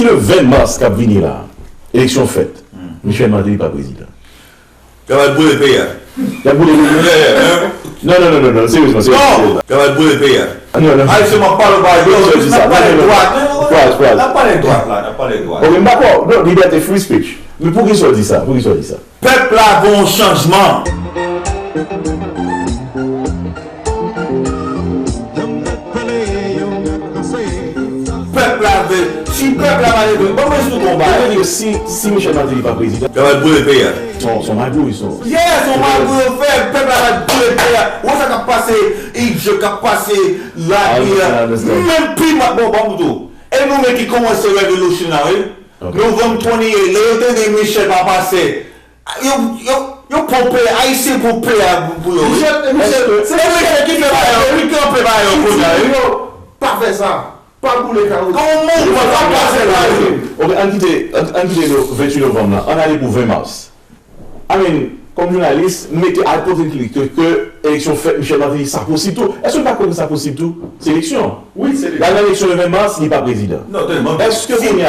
si le 20 mars, cap vini là, élection faite, Michel Martelly pas président. Il va bouler le pays. Il a boulé Non, sérieusement. Non, il va bouler le pays. Non. Ah, c'est mon parole pas de droit. N'a pas les droits là, n'a pas les droits. Ok, d'accord, non, liberté, free speech. Mais pour qui soit dit ça? Peuple a bon changement. Si peuple a mal élevé, bon, je vous combat. Si Michel Martelly n'est pas président, il va bouler le pays. son magou, ils sont. Yes, on va vous faire, peuple a bouler le pays. Où ça a passé, je a passé là, même plus, bon, et nous, qui commence à révolutionnaire, novembre 28, les Michel va passer. Yo pompé, haïtien pompé pour yo. Michel, c'est Michel qui fait pas faire ça. Pas pour les carreaux. Comment on va passer là? Ok, on quitte le 28 novembre là, on allait pour 20 mars. Comme journaliste, mettez à hypothétique que l'élection faite, Michel Martelly, ça possible tout. Est-ce que vous ne croyez que ça possible tout? C'est l'élection. Oui, c'est l'élection. L'élection le 20 mars, il n'est pas président. Non, est-ce que si vous n'y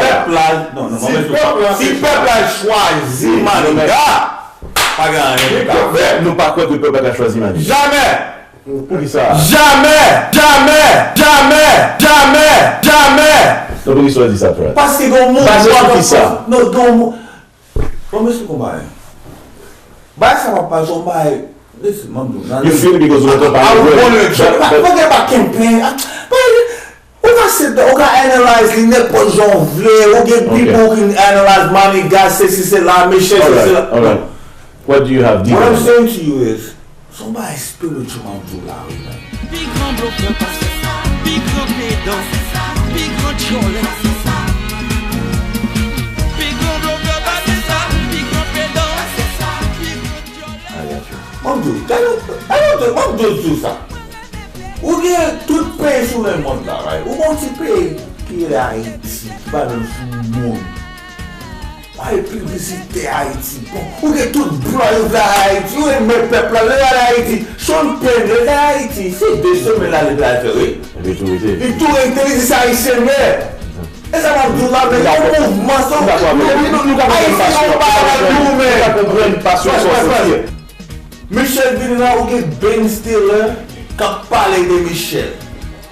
si peuple a choisi Maninga, pas gagné. Nous pas croire que le peuple a choisi Maninga. Jamais. Pour qui ça? Jamais. Donc, pour qui soit dit ça, frère? Parce que dans le monde, qui ça? Non, dans le monde. Comment est-ce qu'on va? Bah, ça va pas, j'en vais. Listen, you feel because we don't I want to forget about campaign. We can sit there, we can analyze the net for Jean Vlé, we get people who can analyze money, gas, c'est la Michel. All right. What do you have? What I'm saying to you is, somebody spiritual on do là, man. Big grand broker, big grand pédant, big grand cholet. Big grand broker, big grand pédant. On do ça. Ou bien tout pays sur le monde là, right? Ou bon petit pays qui est Haïti, pas dans le monde. Pas de publicité Haïti. Ou bien tout broyeux d'Haïti, ou bien mes peuples là Haïti. Son peine de Haïti, c'est 2 semaines là le plateau. Il tout est ça haïtien mais. Et ça va tout là, mais il y a un mouvement, ça. Michel Vinina ou get Ben Stiller qui parle de Michel.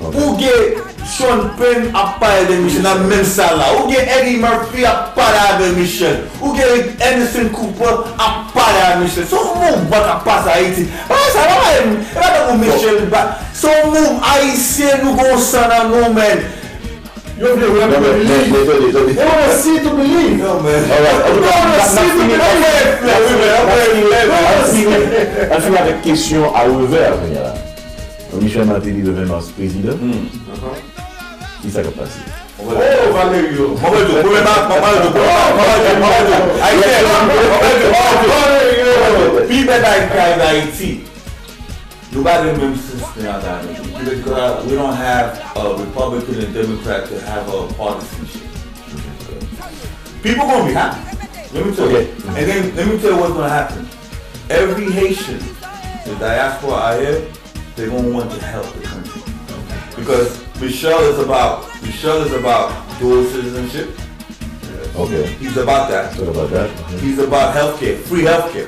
Ou get Sean Penn a parlé de Michel dans même salle là. Ou get Eddie Murphy a parlé de Michel. Ou get Anderson Cooper a parlé de Michel. Son move va passer à Haïti. Ça va pas Michel. Son move haïtien nous gonçons dans nous men. You want to see to believe. No, man. On finit avec question à revers. Michel Martelly devient notre président. Qui ça va passer? Oh, Valério. People in Haiti. Nobody remembers because we don't have a Republican and Democrat to have a partisanship. People gonna be happy. Let me tell you. And then let me tell you what's gonna happen. Every Haitian, the diaspora out here, they're gonna want to help the country. Because Michel is about dual citizenship. Okay. He's about that. What about that? He's about healthcare, free healthcare.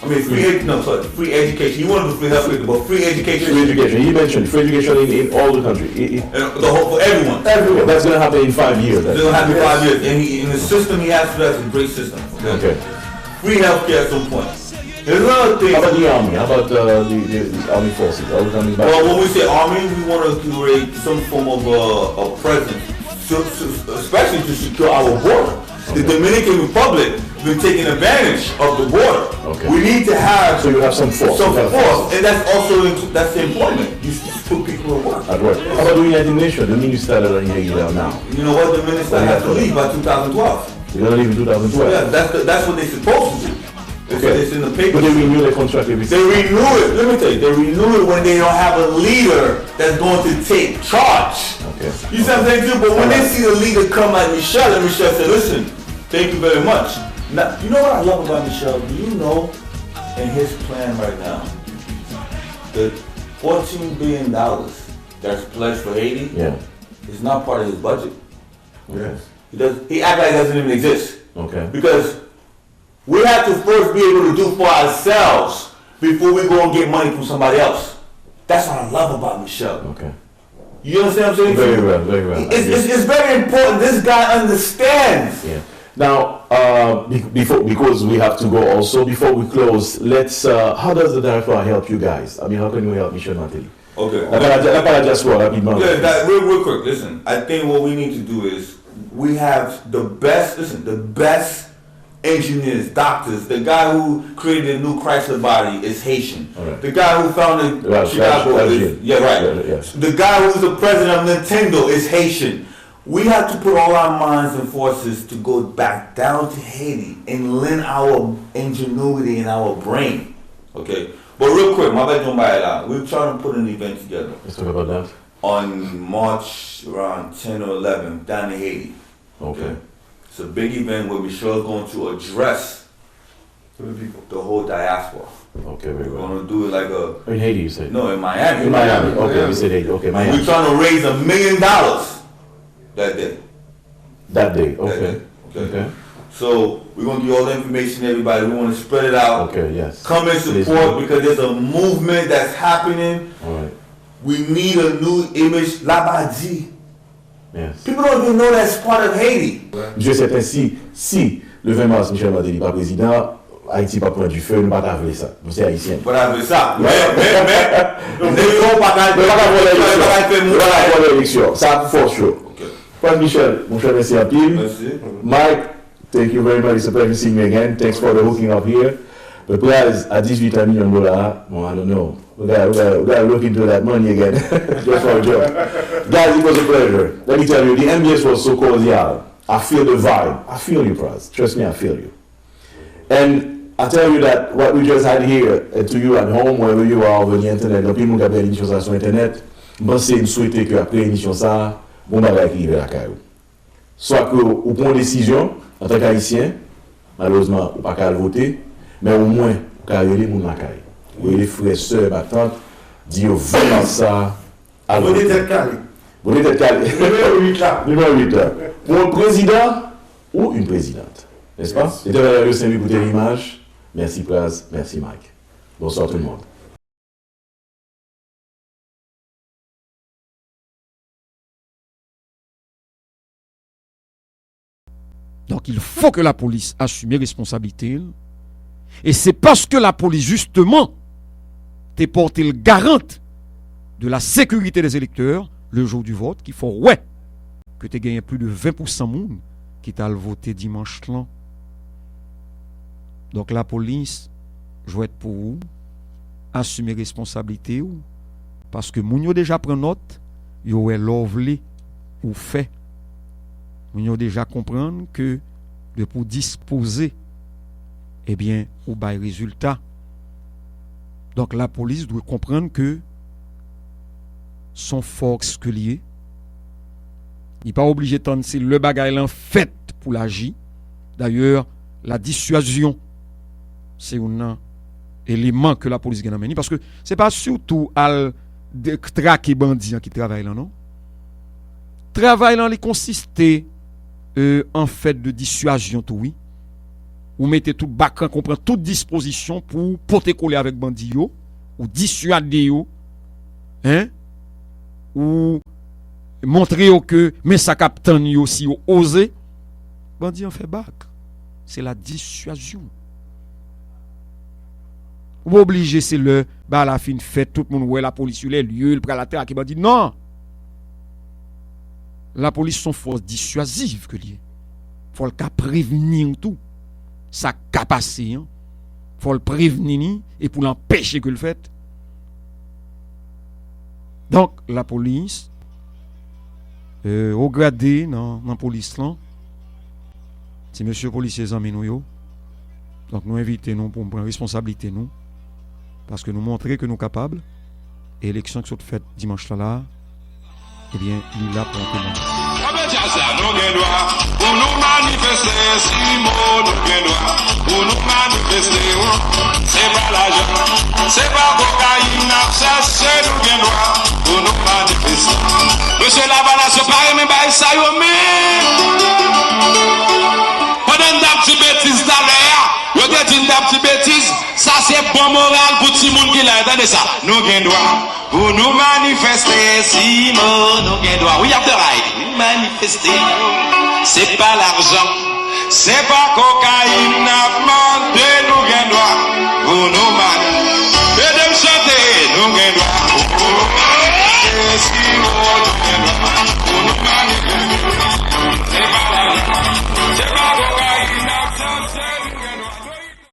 I mean, free education. You want to do free healthcare, but free education. Free education. He mentioned free education in all the country. For everyone. Everyone. That's going to happen in 5 years. It's going to happen in 5 years. And in the system he has for that is a great system. Okay. Free healthcare at some point. There's another thing. How about the army? How about the army forces? Are we coming back? Well, when we say army, we want to create some form of a presence, especially to secure our border. The Dominican Republic has been taking advantage of the border. Okay. We need to have so you have some force. And that's also that's important. You put people at work. At work. How about the United Nations? The minister that are here now. You know what? The minister has to leave by 2012. They're gonna leave in 2012. Yeah, that's what they're supposed to do. Okay. It's in the paper. But they renew the contract every They renew it. Let me tell you, they renew it when they don't have a leader that's going to take charge. Okay. You see what I'm saying too? But when they see the leader come like Michel, and Michel said, listen, thank you very much. Now, you know what I love about Michel? Do you know in his plan right now, the $14 billion that's pledged for Haiti is not part of his budget. Yes. He act like it doesn't even exist. Okay. Because we have to first be able to do for ourselves before we go and get money from somebody else. That's what I love about Michel. Okay. You understand what I'm saying? Very well, very well. It's very important. This guy understands. Yeah. Now, because we have to go also, before we close, let's, how does the diaspora help you guys? I mean, how can we help Michel Martelly? Okay. La diaspora, rapidement. Yeah, real quick, listen. I think what we need to do is, we have the best engineers, doctors. The guy who created the new Chrysler body is Haitian. Right. The guy who founded Chicago is, Yes. The guy who's the president of Nintendo is Haitian. We have to put all our minds and forces to go back down to Haiti and lend our ingenuity and our brain. Okay? But real quick, we're trying to put an event together. Let's talk about that. On March around 10 or 11 down in Haiti. Okay. It's a big event where Michel's going to address the whole diaspora. Okay, very We're well. going to do it like a... In Haiti, you said? No, in Miami. In Miami. Okay, we said Haiti. Okay, Miami. We're trying to raise $1 million that day. That day. Okay. Okay. So we're going to give all the information to everybody. We want to spread it out. Okay, yes. Come and support because there's a movement that's happening. All right. We need a new image. Labadji. Yes. People don't even know that's part of Haiti. Je sais ainsi, si le 20 mars, Michel Martelly pas président, Haïti pas prendre du feu, nous pas faire ça. Nous c'est haïtien. Pas faire ça. Mais, nous devons pas faire l'élection. Ça, for sure. Pas Michel, mon cher, merci à pile. Merci. Mike, thank you very much. It's a pleasure seeing you again. Thanks for the hooking up here. The prize at $18 million. Well, I don't know. We gotta look into that money again. Just for a joke. Guys, it was a pleasure. Let me tell you, the MBS was so cordial. I feel the vibe. I feel you, Praz. Trust me, I feel you. And I tell you that what we just had here, to you at home, wherever you are over the internet, the people qui ont l'émission sur internet, moi c'est souhaiter que après l'émission ça, bon bagage qui arrive à la caillou. Soit que vous prenez une décision en tant qu'haïtien, malheureusement, vous pas qu'à voter, mais au moins, vous pouvez aller dans la caille. Vous les frères, sœurs, ma tante, dire vraiment ça. Vous êtes être calé. Vous êtes calé. Numéro 8 là. Numéro 8 là. Pour un président ou une présidente. N'est-ce pas? C'était Valérie Saint-Louis pour l'image. Merci Praz, merci Mike. Bonsoir tout le monde. Donc il faut que la police assume les responsabilités. Et c'est parce que la police, justement, t'est porté le garante de la sécurité des électeurs le jour du vote qu'il faut, que tu gagné plus de 20% de monde qui t'a voté dimanche là. Donc la police, je vais être pour vous, assumer responsabilité parce que moun yo déjà prend note, yo est lovely ou fait. Moun yo déjà comprendre que de pour disposer eh bien ou bail résultat. Donc la police doit comprendre que son force que lié, il n'est pas obligé de tenter le bagage en fait pour l'agir. D'ailleurs, la dissuasion c'est un élément que la police gagne parce que c'est pas surtout al traquer bandits qui travaillent là, non. Travail là, il consiste en fait de dissuasion tout oui. Ou mettez tout bacan, comprend toute disposition pour porter coller avec bandits yo, ou dissuader yo, hein, ou montrer yo que mais ça capitaine yo si yo osé, bandit en fait bac. C'est la dissuasion. Ou obligé c'est le bah la fin fête tout le monde ouais la police sur les lieux, le prend la terre qui bandit non. La police sont force dissuasive que lié. Faut le prévenir tout. Ça capacité, hein. Faut le prévenir et pour l'empêcher que le fait. Donc la police au gradé dans la police là, c'est monsieur policier amis nous yo. Donc nous invitons nous pour prendre responsabilité nous parce que nous montrer que nous capables et élection qui sont faites dimanche là eh bien il est là pour témoigner. Pour nous manifester, si nous manifester, c'est pas l'argent, c'est pas cocaïne, c'est nous bien droit pour nous manifester. Monsieur Lavala, se paraît même pas ça, pendant une petite bêtise d'ailleurs, vous avez dit une petite bêtise, ça c'est bon moral pour tout le monde qui l'a entendu ça. Nous avons droit pour nous manifester, Simon, nous avons droit. We have the right, manifester. C'est pas l'argent, c'est pas cocaïne, nous avons droit pour nous manifester.